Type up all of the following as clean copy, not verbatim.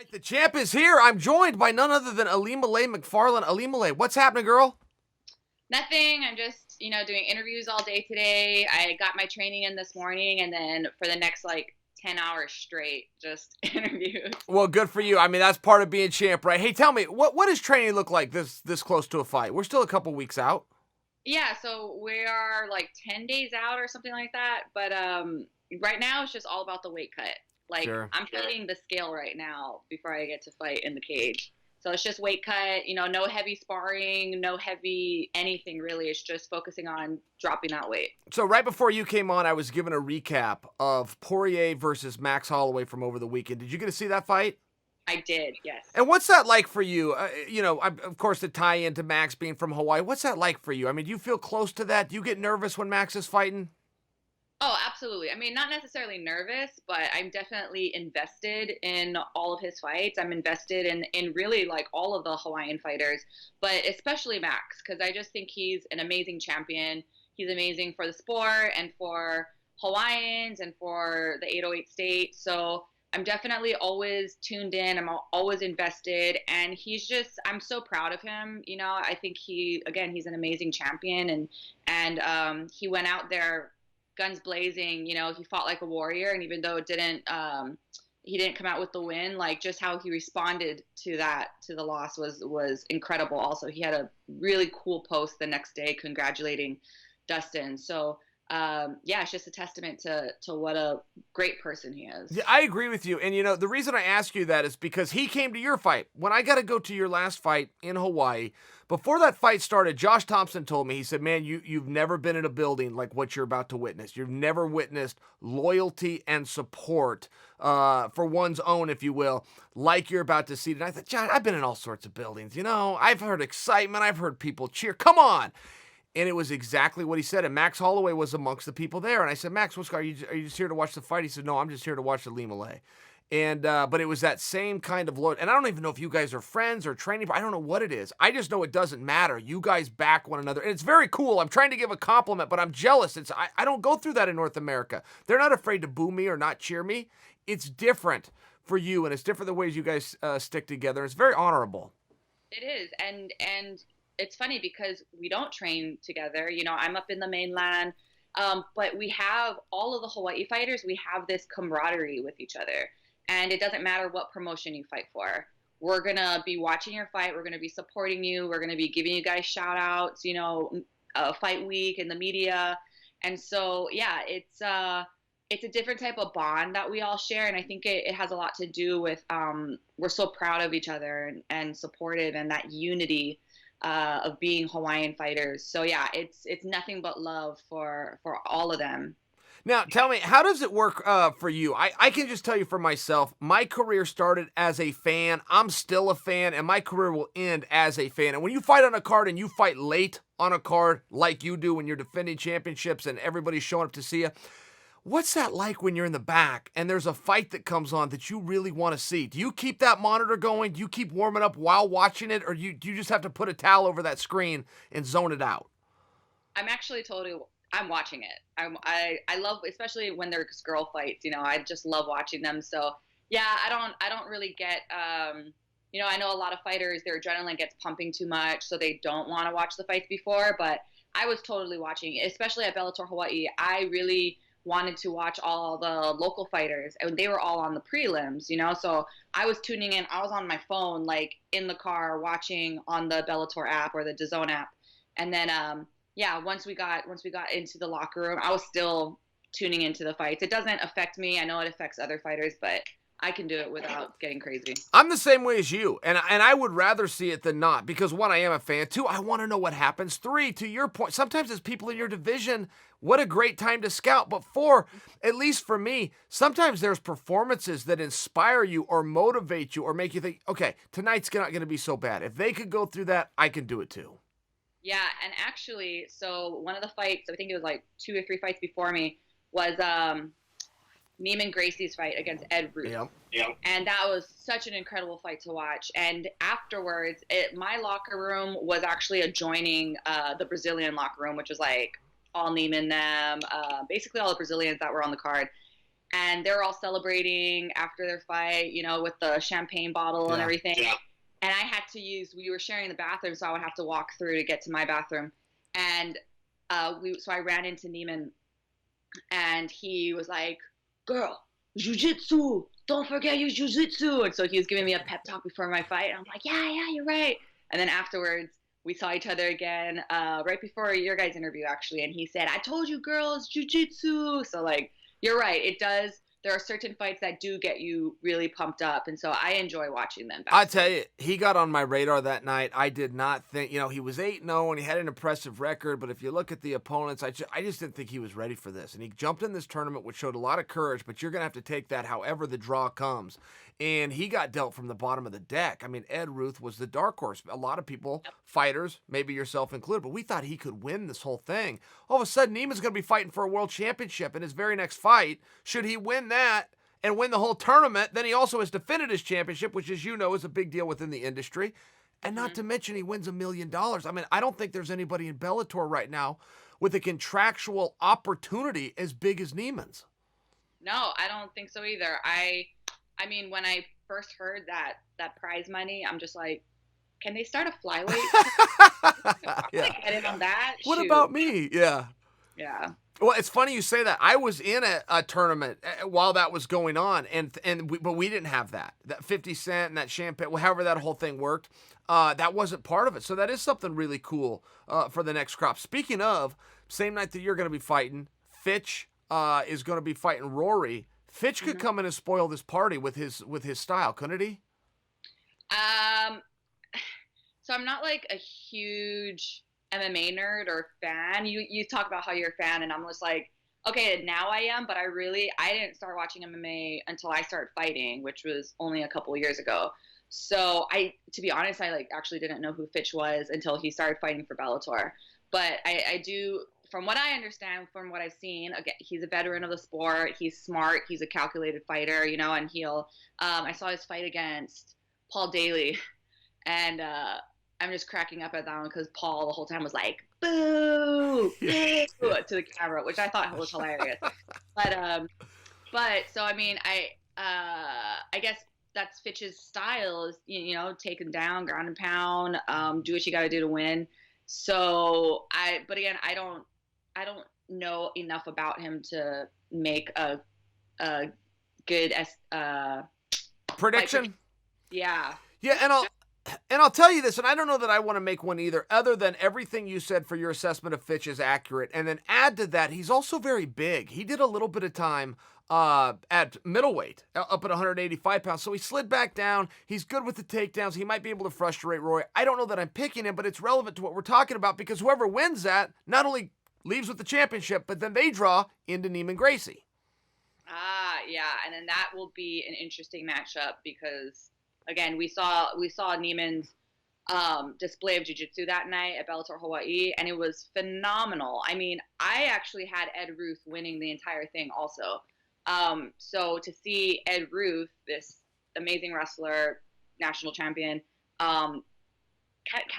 Right, the champ is here. I'm joined by none other than Ilima-Lei Macfarlane. Ilima-Lei, what's happening, girl? Nothing. I'm just, doing interviews all day today. I got my training in this morning, and then for the next like 10 hours straight, just interviews. Well, good for you. I mean, that's part of being champ, right? Hey, tell me, what does training look like this close to a fight? We're still a couple weeks out. Yeah, so we are like 10 days out or something like that. But right now it's just all about the weight cut. Like Sure. I'm hitting the scale right now before I get to fight in the cage. So it's just weight cut, no heavy sparring, no heavy anything really. It's just focusing on dropping that weight. So right before you came on, I was given a recap of Poirier versus Max Holloway from over the weekend. Did you get to see that fight? I did, yes. And what's that like for you? Of course, the tie into Max being from Hawaii. What's that like for you? I mean, do you feel close to that? Do you get nervous when Max is fighting? Oh, absolutely. I mean, not necessarily nervous, but I'm definitely invested in all of his fights. I'm invested in really like all of the Hawaiian fighters, but especially Max, because I just think he's an amazing champion. He's amazing for the sport and for Hawaiians and for the 808 state. So I'm definitely always tuned in. I'm always invested. And I'm so proud of him. I think he's an amazing champion. And he went out there guns blazing. He fought like a warrior, and even though he didn't come out with the win, like just how he responded to the loss was incredible. Also, he had a really cool post the next day congratulating Dustin. So yeah, it's just a testament to what a great person he is. Yeah, I agree with you. And, the reason I ask you that is because he came to your fight. When I got to go to your last fight in Hawaii, before that fight started, Josh Thompson told me, he said, man, you've never been in a building like what you're about to witness. You've never witnessed loyalty and support for one's own, if you will, like you're about to see. And I thought, John, I've been in all sorts of buildings. I've heard excitement. I've heard people cheer. Come on. And it was exactly what he said. And Max Holloway was amongst the people there. And I said, Max, are you just here to watch the fight? He said, no, I'm just here to watch the Ilima-Lei. And but it was that same kind of loyalty. And I don't even know if you guys are friends or training. I don't know what it is. I just know it doesn't matter. You guys back one another. And it's very cool. I'm trying to give a compliment, but I'm jealous. I don't go through that in North America. They're not afraid to boo me or not cheer me. It's different for you, and it's different the ways you guys stick together. It's very honorable. It is. And it's funny because we don't train together. I'm up in the mainland, but we have all of the Hawaii fighters. We have this camaraderie with each other, and it doesn't matter what promotion you fight for. We're going to be watching your fight. We're going to be supporting you. We're going to be giving you guys shout outs, fight week in the media. And so, yeah, it's a different type of bond that we all share. And I think it has a lot to do with, we're so proud of each other and supportive, and that unity of being Hawaiian fighters. So yeah, it's nothing but love for all of them. Now, tell me, how does it work for you? I can just tell you for myself, my career started as a fan. I'm still a fan, and my career will end as a fan. And when you fight on a card and you fight late on a card like you do when you're defending championships and everybody's showing up to see you, what's that like when you're in the back and there's a fight that comes on that you really want to see? Do you keep that monitor going? Do you keep warming up while watching it? Or do you just have to put a towel over that screen and zone it out? I'm watching it. I love, especially when there's girl fights, I just love watching them. So yeah, I don't really get, I know a lot of fighters, their adrenaline gets pumping too much, so they don't want to watch the fights before, but I was totally watching, especially at Bellator Hawaii. I really wanted to watch all the local fighters, and they were all on the prelims, so I was tuning in. I was on my phone, like in the car, watching on the Bellator app or the DAZN app. And then yeah, once we got into the locker room, I was still tuning into the fights. It doesn't affect me. I know it affects other fighters, but I can do it without getting crazy. I'm the same way as you, and I would rather see it than not, because one, I am a fan. Two, I want to know what happens. Three, to your point, sometimes it's people in your division. What a great time to scout. But four, at least for me, sometimes there's performances that inspire you or motivate you or make you think, okay, tonight's not going to be so bad. If they could go through that, I can do it too. Yeah, and actually, so one of the fights, I think it was like 2 or 3 fights before me, was Neiman Gracie's fight against Ed Ruth. Yeah. And that was such an incredible fight to watch. And afterwards, my locker room was actually adjoining the Brazilian locker room, which was like all Neiman them, basically all the Brazilians that were on the card. and they're all celebrating after their fight, you know, with the champagne bottle and everything. Yeah. And I had to we were sharing the bathroom, so I would have to walk through to get to my bathroom. And so I ran into Neiman, and he was like, "Girl, jiu-jitsu, don't forget your jiu-jitsu." And so he was giving me a pep talk before my fight. And I'm like, yeah, you're right. And then afterwards, we saw each other again right before your guys' interview, actually. And he said, "I told you, girls, jiu-jitsu." So, like, you're right. It does. There are certain fights that do get you really pumped up. And so I enjoy watching them. I tell you, he got on my radar that night. I did not think, you know, he was 8-0 and he had an impressive record. But if you look at the opponents, I just didn't think he was ready for this. And he jumped in this tournament, which showed a lot of courage. But you're going to have to take that however the draw comes. And he got dealt from the bottom of the deck. I mean, Ed Ruth was the dark horse. A lot of people, fighters, maybe yourself included, but we thought he could win this whole thing. All of a sudden, Neiman's going to be fighting for a world championship in his very next fight. Should he win that and win the whole tournament, then he also has defended his championship, which, as you know, is a big deal within the industry. And not to mention he wins $1 million. I mean, I don't think there's anybody in Bellator right now with a contractual opportunity as big as Neiman's. No, I don't think so either. I mean, when I first heard that prize money, I'm just like, can they start a flyweight? Yeah. Get in on that. What Shoot. about me? Yeah. Yeah. Well, it's funny you say that. I was in a tournament while that was going on, but we didn't have that 50 cent and that champagne, however that whole thing worked. That wasn't part of it. So that is something really cool for the next crop. Speaking of, same night that you're going to be fighting, Fitch is going to be fighting Rory. Fitch could come in and spoil this party with his style, couldn't he? So I'm not like a huge MMA nerd or fan. You talk about how you're a fan, and I'm just like, okay, now I am, but I didn't start watching MMA until I started fighting, which was only a couple of years ago. So to be honest, I like actually didn't know who Fitch was until he started fighting for Bellator. But I do, from what I understand, from what I've seen, again, he's a veteran of the sport. He's smart. He's a calculated fighter, you know, and I saw his fight against Paul Daly, and I'm just cracking up at that one because Paul the whole time was like, "Boo, boo," to the camera, which I thought was hilarious. But so I mean, I guess that's Fitch's style is, you know, take him down, ground and pound, do what you got to do to win. So but again, I don't know enough about him to make a good prediction. Yeah. Yeah, and I'll tell you this, and I don't know that I want to make one either, other than everything you said for your assessment of Fitch is accurate. And then add to that, he's also very big. He did a little bit of time at middleweight, up at 185 pounds. So he slid back down. He's good with the takedowns. He might be able to frustrate Roy. I don't know that I'm picking him, but it's relevant to what we're talking about because whoever wins that not only leaves with the championship, but then they draw into Neiman Gracie. Yeah, and then that will be an interesting matchup because, again, we saw Neiman's display of jiu-jitsu that night at Bellator Hawaii, and it was phenomenal. I mean, I actually had Ed Ruth winning the entire thing also. So to see Ed Ruth, this amazing wrestler, national champion, kind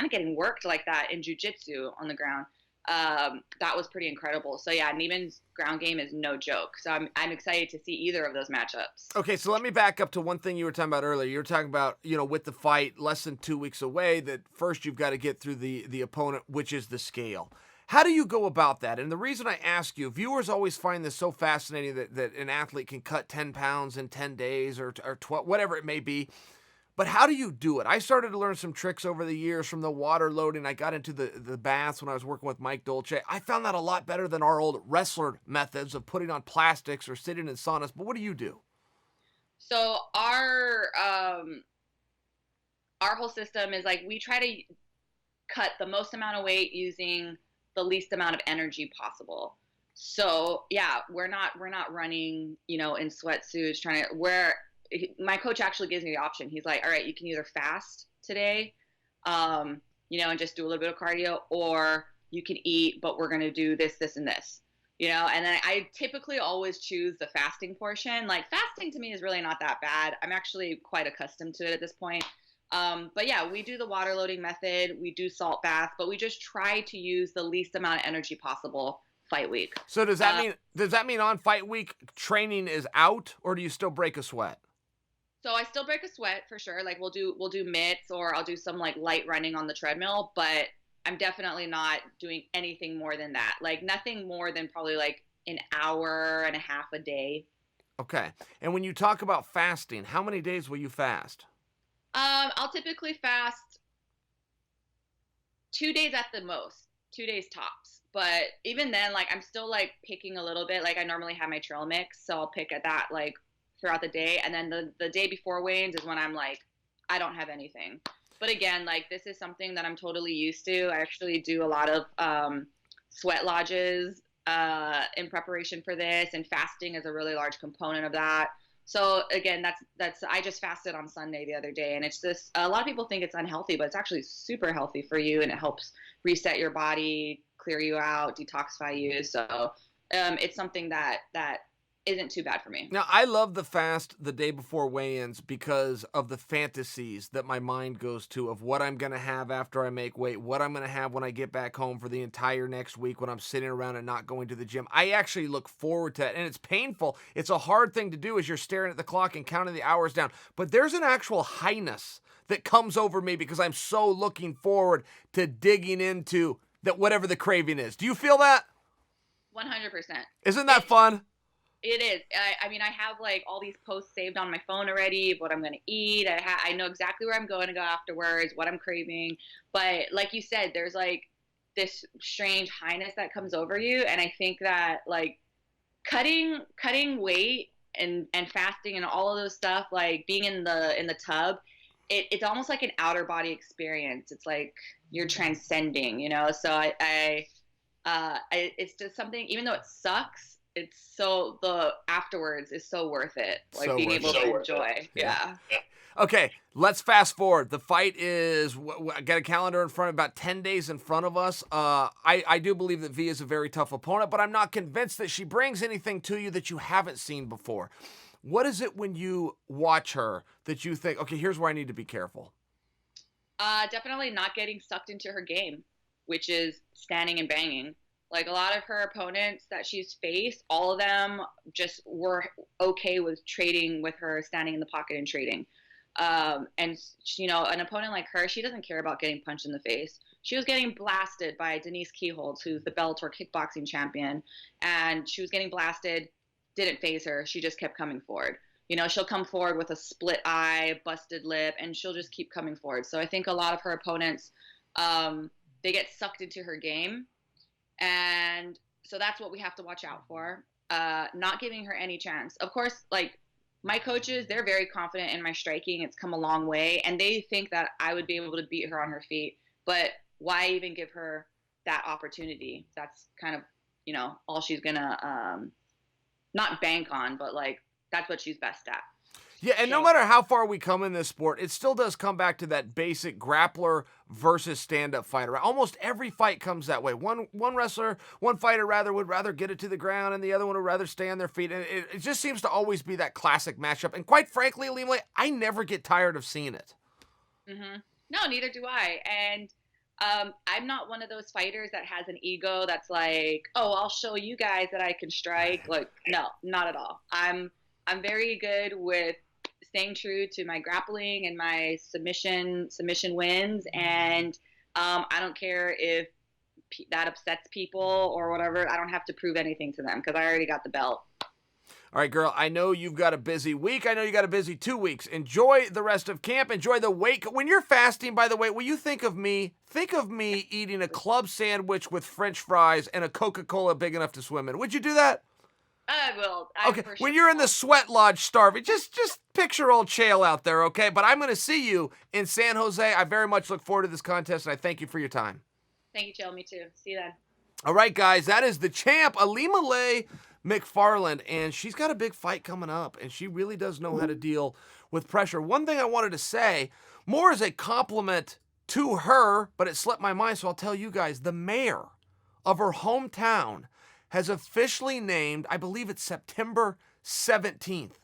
of getting worked like that in jiu-jitsu on the ground, that was pretty incredible. So yeah, Neiman's ground game is no joke. So I'm excited to see either of those matchups. Okay, so let me back up to one thing you were talking about earlier. You were talking about, you know, with the fight less than 2 weeks away, that first you've got to get through the opponent, which is the scale. How do you go about that? And the reason I ask you, viewers always find this so fascinating that an athlete can cut 10 pounds in 10 days or 12, whatever it may be. But how do you do it? I started to learn some tricks over the years from the water loading. I got into the baths when I was working with Mike Dolce. I found that a lot better than our old wrestler methods of putting on plastics or sitting in saunas. But what do you do? So our whole system is like we try to cut the most amount of weight using the least amount of energy possible. So yeah, we're not running, you know, in sweatsuits my coach actually gives me the option. He's like, all right, you can either fast today, you know, and just do a little bit of cardio, or you can eat, but we're going to do this, this, and this, you know? And then I typically always choose the fasting portion. Like fasting to me is really not that bad. I'm actually quite accustomed to it at this point. But yeah, we do the water loading method. We do salt bath, but we just try to use the least amount of energy possible fight week. So does that mean on fight week training is out, or do you still break a sweat? So I still break a sweat for sure. Like we'll do mitts, or I'll do some like light running on the treadmill, but I'm definitely not doing anything more than that. Like nothing more than probably like an hour and a half a day. Okay. And when you talk about fasting, how many days will you fast? I'll typically fast 2 days at the most, 2 days tops. But even then, like I'm still like picking a little bit. Like I normally have my trail mix, so I'll pick at that like throughout the day. And then the day before weigh-ins is when I'm like, I don't have anything. But again, like this is something that I'm totally used to. I actually do a lot of sweat lodges in preparation for this, and fasting is a really large component of that. So again, that's I just fasted on Sunday the other day, and it's just a lot of people think it's unhealthy, but it's actually super healthy for you, and it helps reset your body, clear you out, detoxify you. So it's something that isn't too bad for me. Now, I love the fast the day before weigh-ins because of the fantasies that my mind goes to of what I'm going to have after I make weight, what I'm going to have when I get back home for the entire next week when I'm sitting around and not going to the gym. I actually look forward to that, and it's painful. It's a hard thing to do as you're staring at the clock and counting the hours down, but there's an actual highness that comes over me because I'm so looking forward to digging into that whatever the craving is. Do you feel that? 100%. Isn't that fun? It is. I mean, I have like all these posts saved on my phone already of what I'm going to eat. I know exactly where I'm going to go afterwards, what I'm craving. But like you said, there's like this strange highness that comes over you. And I think that like cutting weight and fasting and all of those stuff, like being in the tub, it's almost like an outer body experience. It's like you're transcending, you know? So it's just something, even though it sucks, the afterwards is so worth it. Like so being able to enjoy. Yeah. Okay, let's fast forward. The fight is, I got a calendar in front of about 10 days in front of us. I do believe that V is a very tough opponent, but I'm not convinced that she brings anything to you that you haven't seen before. What is it when you watch her that you think, okay, here's where I need to be careful? Definitely not getting sucked into her game, which is standing and banging. Like a lot of her opponents that she's faced, all of them just were okay with trading with her, standing in the pocket and trading. And, you know, an opponent like her, she doesn't care about getting punched in the face. She was getting blasted by Denise Keyholtz, who's the Bellator kickboxing champion. And she was getting blasted, didn't phase her. She just kept coming forward. You know, she'll come forward with a split eye, busted lip, and she'll just keep coming forward. So I think a lot of her opponents, they get sucked into her game. And so that's what we have to watch out for, not giving her any chance. Of course, like my coaches, they're very confident in my striking. It's come a long way, and they think that I would be able to beat her on her feet. But why even give her that opportunity? That's kind of, you know, all she's going to not bank on, but like that's what she's best at. Yeah, and no matter how far we come in this sport, it still does come back to that basic grappler versus stand-up fighter. Almost every fight comes that way. One fighter would rather get it to the ground, and the other one would rather stay on their feet. And it just seems to always be that classic matchup. And quite frankly, Ilima-Lei, I never get tired of seeing it. Mm-hmm. No, neither do I. And I'm not one of those fighters that has an ego that's like, oh, I'll show you guys that I can strike. Like, no, not at all. I'm very good with staying true to my grappling and my submission wins, and I don't care if that upsets people or whatever. I don't have to prove anything to them because I already got the belt. All right, girl, I know you've got a busy week. I know you got a busy 2 weeks. Enjoy the rest of camp. Enjoy the weight. When you're fasting, by the way, will you think of me eating a club sandwich with French fries and a Coca-Cola big enough to swim in? Would you do that? I will. Okay, when you're in the sweat lodge starving, just picture old Chael out there, okay? But I'm going to see you in San Jose. I very much look forward to this contest, and I thank you for your time. Thank you, Chael. Me too. See you then. All right, guys, that is the champ, Ilima-Lei Macfarlane, and she's got a big fight coming up, and she really does know how to deal with pressure. One thing I wanted to say, more as a compliment to her, but it slipped my mind, so I'll tell you guys, the mayor of her hometown has officially named, I believe it's September 17th,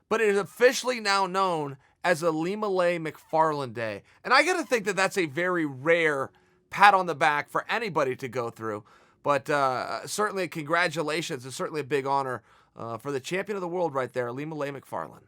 but it is officially now known as Ilima-Lei Macfarlane Day. And I got to think that that's a very rare pat on the back for anybody to go through. But certainly, congratulations. It's certainly a big honor for the champion of the world right there, Ilima-Lei Macfarlane.